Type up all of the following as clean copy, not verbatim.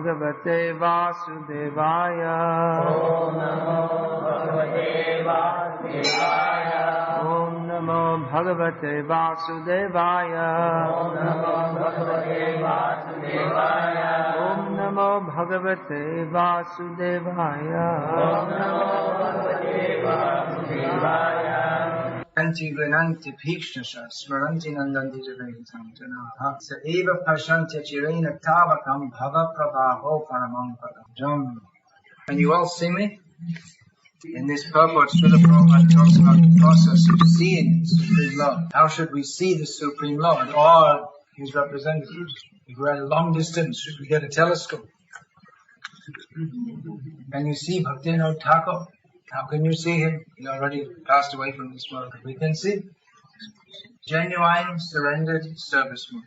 Bhagavate Vasudevaya. Om Namo Bhagavate Vasudevaya. Om Namo Bhagavate Vasudevaya. Om Namo Bhagavate Vasudevaya. Om Namo Bhagavate Vasudevaya. Om Namo Bhagavate Vasudevaya. Anti Grananti Bhikshasha Smaranti Nandanti Jagaitam Janaha Sa Eva Pashanti Chirena Tavakam Bhava Prabhaho Paramam Padam. Can you all see me? In this purport, Srila Prabhupada talks about the process of seeing the Supreme Lord. How should we see the Supreme Lord or His representatives? If we're at a long distance, should we get a telescope? Can you see Bhaktivinoda Thakur? How can you see him? He already passed away from this world. We can see genuine, surrendered servicemen.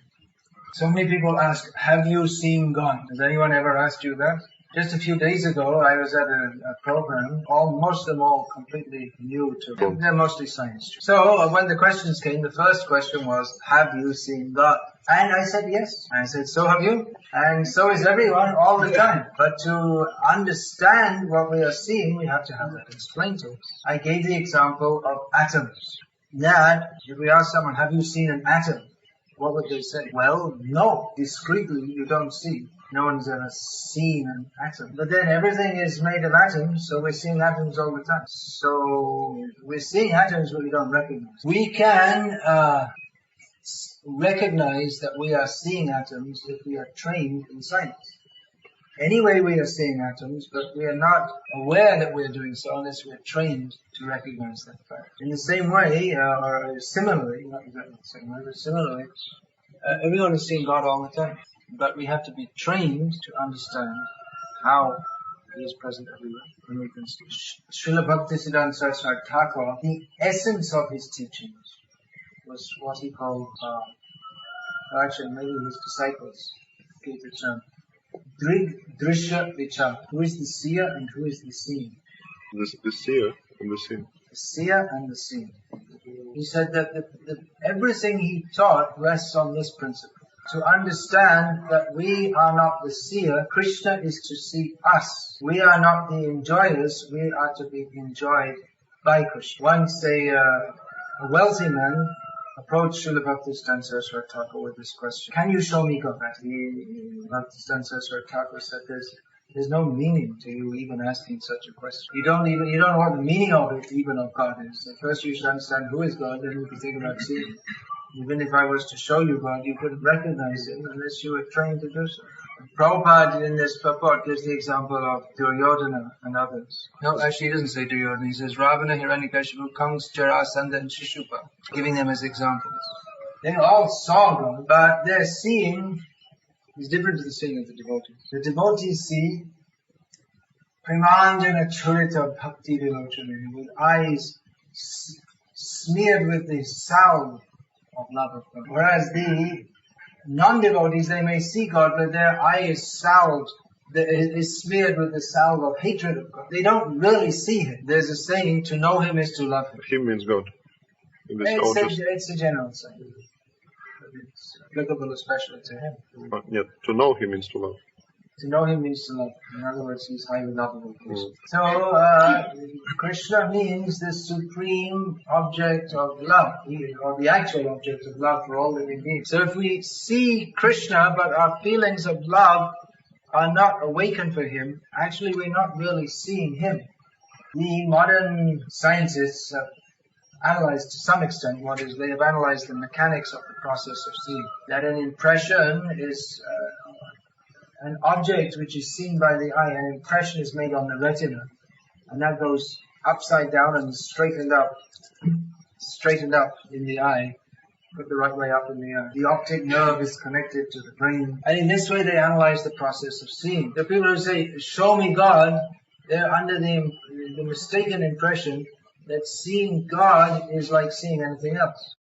So many people ask, have you seen God? Has anyone ever asked you that? Just a few days ago, I was at a program, most of them all completely new to me. They're mostly science. So when the questions came, the first question was, have you seen God? And I said yes. I said, so have you? And so is everyone all the time. But to understand what we are seeing, we have to have that explained to us. I gave the example of atoms. That, if we ask someone, have you seen an atom? What would they say? Well, no. Discreetly, you don't see. No one's ever seen an atom. But then everything is made of atoms, so we're seeing atoms all the time. So we're seeing atoms but we don't recognize. We can recognize that we are seeing atoms if we are trained in science. Anyway, we are seeing atoms, but we are not aware that we are doing so unless we are trained to recognize that fact. In the same way, or similarly, not exactly the same way, but similarly, everyone is seeing God all the time. But we have to be trained to understand how He is present everywhere. And we can see Srila Bhaktisiddhanta Saraswati Thakur, the essence of his teachings was what he called, actually maybe his disciples gave the term, Drishya Vichar. Who is the seer and who is the seen? The seer and the seen. The seer and the seen. He said that everything he taught rests on this principle. To understand that we are not the seer, Krishna is to see us. We are not the enjoyers, we are to be enjoyed by Krishna. Once a wealthy man approached Srila Bhaktisiddhanta Saraswati Thakur with this question, can you show me God? Bhaktisiddhanta Saraswati Thakur said there's no meaning to you even asking such a question. You don't know what the meaning of it even of God is. So first you should understand who is God, then you can think about seeing Him. Even if I was to show you God, you couldn't recognize Him unless you were trained to do so. Prabhupada in this purport gives the example of Duryodhana and others. No, actually he doesn't say Duryodhana. He says Ravana, Hiranyakashipu, Kansa, Jarasandha and Shishupal, giving them as examples. They all saw God, but their seeing is different to the seeing of the devotees. The devotees see Premanjana Churita Bhakti Vilochana, with eyes smeared with the salve of love of God. Whereas the non-devotees, they may see God, but their eye is salved, is smeared with the salve of hatred of God. They don't really see Him. There's a saying, to know Him is to love Him. Him means God. It's a general saying. It's applicable especially to Him. To know Him means to love. To know Him means to love. In other words, He's highly lovable. So, Krishna means the supreme object of love, or the actual object of love for all living beings. So if we see Krishna, but our feelings of love are not awakened for Him, actually we're not really seeing Him. The modern scientists have analyzed to some extent they have analyzed the mechanics of the process of seeing. That an impression is an object which is seen by the eye. An impression is made on the retina, and that goes upside down and straightened up in the eye, put the right way up in the eye. The optic nerve is connected to the brain, and in this way they analyze the process of seeing. The people who say, show me God, they're under the mistaken impression that seeing God is like seeing anything else.